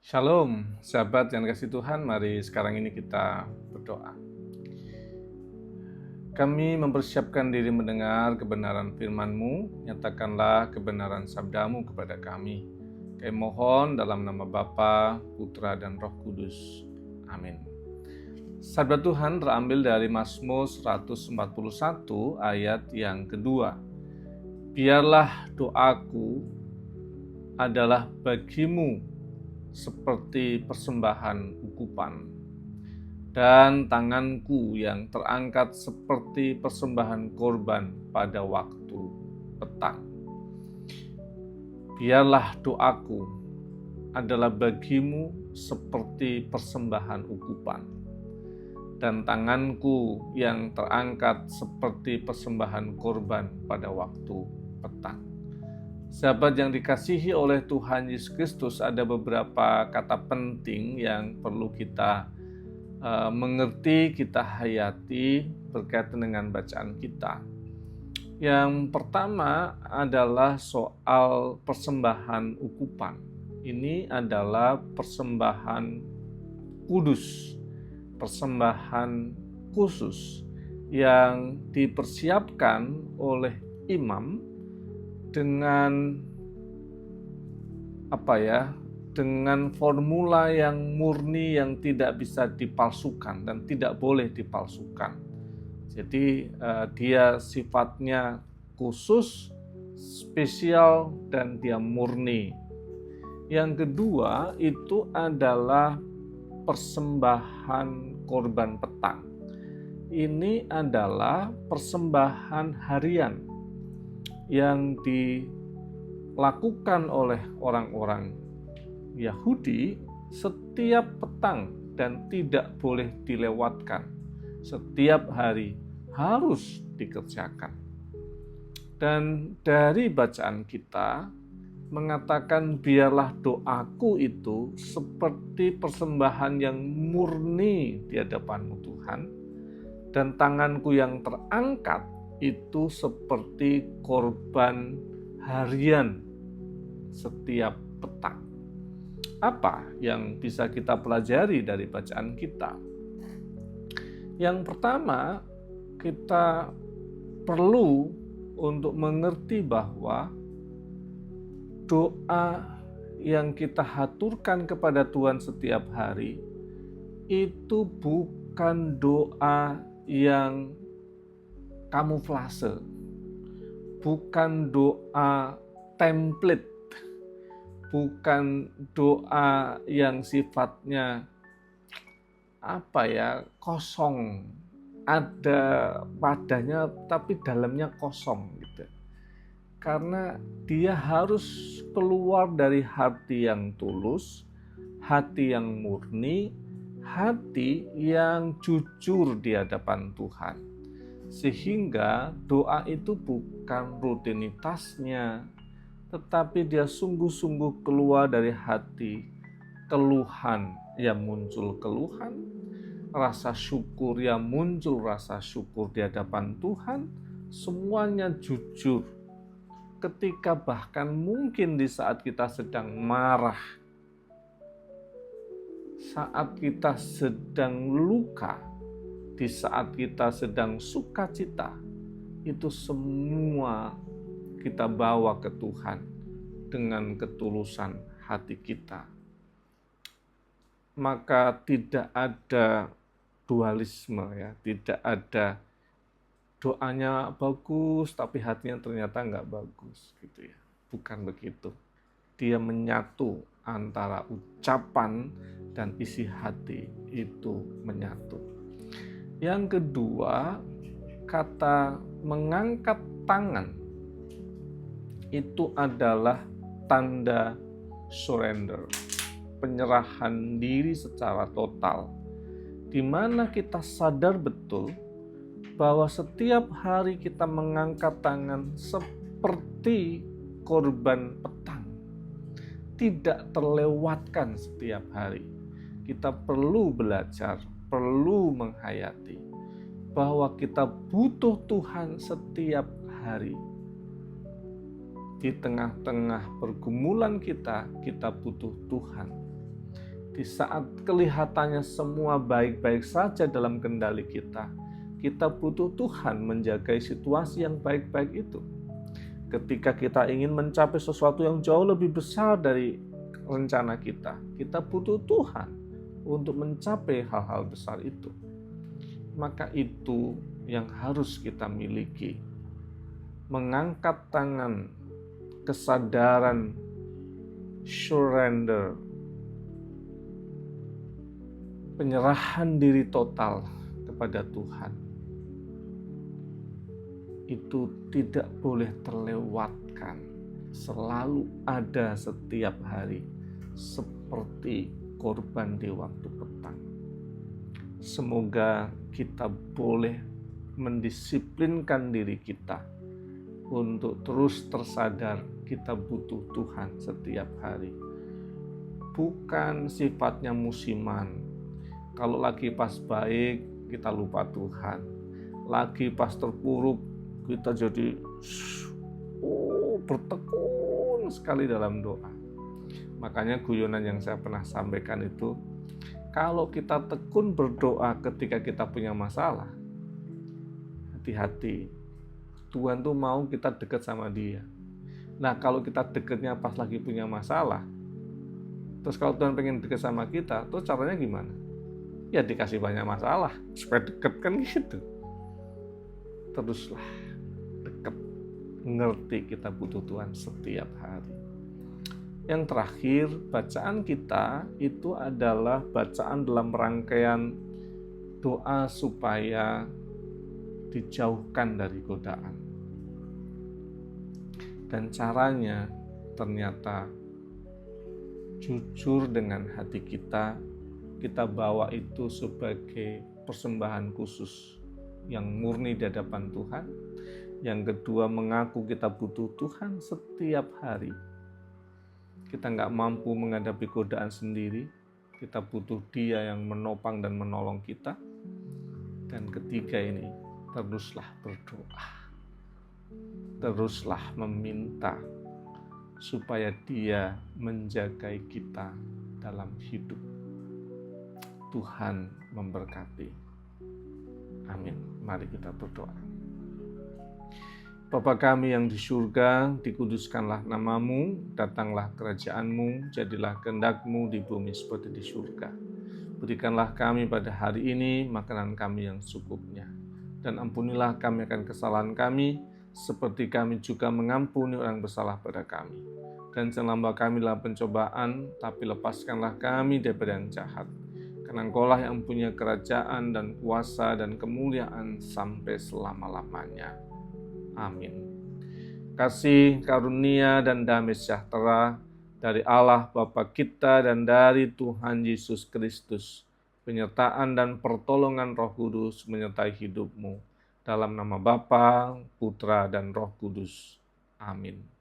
Shalom, sahabat yang kasih Tuhan, mari sekarang ini kita berdoa. Kami mempersiapkan diri mendengar kebenaran firman-Mu, nyatakanlah kebenaran sabda-Mu kepada kami. Kami mohon dalam nama Bapa, Putra, dan Roh Kudus. Amin. Sabda Tuhan terambil dari Mazmur 141 ayat yang kedua. Biarlah doaku adalah bagimu seperti persembahan ukupan, dan tanganku yang terangkat seperti persembahan korban pada waktu petang. Biarlah doaku adalah bagimu seperti persembahan ukupan, dan tanganku yang terangkat seperti persembahan korban pada waktu petang. Sahabat yang dikasihi oleh Tuhan Yesus Kristus, ada beberapa kata penting yang perlu kita mengerti, kita hayati berkaitan dengan bacaan kita. Yang pertama adalah soal persembahan ukupan. Ini adalah persembahan kudus, persembahan khusus yang dipersiapkan oleh imam dengan dengan formula yang murni, yang tidak bisa dipalsukan dan tidak boleh dipalsukan. Jadi dia sifatnya khusus, spesial, dan dia murni. Yang kedua itu adalah persembahan korban petang. Ini adalah persembahan harian yang dilakukan oleh orang-orang Yahudi setiap petang dan tidak boleh dilewatkan. Setiap hari harus dikerjakan. Dan dari bacaan kita mengatakan biarlah doaku itu seperti persembahan yang murni di hadapan-Mu Tuhan, dan tanganku yang terangkat itu seperti korban harian setiap petang. Apa yang bisa kita pelajari dari bacaan kita? Yang pertama, kita perlu untuk mengerti bahwa doa yang kita haturkan kepada Tuhan setiap hari itu bukan doa yang kamuflase, bukan doa template, bukan doa yang sifatnya kosong, ada padanya tapi dalamnya kosong gitu. Karena dia harus keluar dari hati yang tulus, hati yang murni, hati yang jujur di hadapan Tuhan. Sehingga doa itu bukan rutinitasnya, tetapi dia sungguh-sungguh keluar dari hati. Keluhan yang muncul keluhan, rasa syukur yang muncul rasa syukur di hadapan Tuhan, semuanya jujur. Ketika bahkan mungkin di saat kita sedang marah, saat kita sedang luka, di saat kita sedang sukacita, itu semua kita bawa ke Tuhan dengan ketulusan hati kita. Maka tidak ada dualisme, tidak ada doanya bagus tapi hatinya ternyata nggak bagus gitu ya. Bukan begitu. Dia menyatu antara ucapan dan isi hati itu menyatu. Yang kedua, kata mengangkat tangan itu adalah tanda surrender, penyerahan diri secara total, di mana kita sadar betul bahwa setiap hari kita mengangkat tangan seperti korban petang, tidak terlewatkan setiap hari. Kita perlu belajar, perlu menghayati bahwa kita butuh Tuhan setiap hari. Di tengah-tengah pergumulan kita butuh Tuhan. Di saat kelihatannya semua baik-baik saja dalam kendali kita, kita butuh Tuhan menjaga situasi yang baik-baik itu. Ketika kita ingin mencapai sesuatu yang jauh lebih besar dari rencana kita butuh Tuhan untuk mencapai hal-hal besar itu. Maka itu yang harus kita miliki. Mengangkat tangan, kesadaran, surrender, penyerahan diri total kepada Tuhan. Itu tidak boleh terlewatkan. Selalu ada setiap hari, seperti korban di waktu petang. Semoga kita boleh mendisiplinkan diri kita untuk terus tersadar kita butuh Tuhan setiap hari. Bukan sifatnya musiman. Kalau lagi pas baik, kita lupa Tuhan. Lagi pas terpuruk, kita jadi bertekun sekali dalam doa. Makanya guyonan yang saya pernah sampaikan itu, kalau kita tekun berdoa ketika kita punya masalah, hati-hati. Tuhan tuh mau kita dekat sama Dia. Nah, kalau kita dekatnya pas lagi punya masalah, terus kalau Tuhan pengen dekat sama kita, tuh caranya gimana? Ya dikasih banyak masalah supaya deket, kan gitu. Teruslah dekat, ngerti kita butuh Tuhan setiap hari. Yang terakhir, bacaan kita itu adalah bacaan dalam rangkaian doa supaya dijauhkan dari godaan. Dan caranya ternyata jujur dengan hati kita bawa itu sebagai persembahan khusus yang murni di hadapan Tuhan. Yang kedua, mengaku kita butuh Tuhan setiap hari. Kita nggak mampu menghadapi godaan sendiri, kita butuh Dia yang menopang dan menolong kita. Dan ketiga ini, teruslah berdoa, teruslah meminta supaya Dia menjagai kita dalam hidup. Tuhan memberkati. Amin. Mari kita berdoa. Bapa kami yang di surga, dikuduskanlah nama-Mu, datanglah kerajaan-Mu, jadilah kehendak-Mu di bumi seperti di surga. Berikanlah kami pada hari ini makanan kami yang secukupnya, dan ampunilah kami akan kesalahan kami, seperti kami juga mengampuni orang bersalah pada kami. Dan jangan membawa kami dalam pencobaan, tapi lepaskanlah kami daripada yang jahat. Karena Engkau-lah yang punya kerajaan dan kuasa dan kemuliaan sampai selama-lamanya. Amin. Kasih, karunia, dan damai sejahtera dari Allah Bapa kita dan dari Tuhan Yesus Kristus, penyertaan dan pertolongan Roh Kudus menyertai hidupmu. Dalam nama Bapa, Putra, dan Roh Kudus. Amin.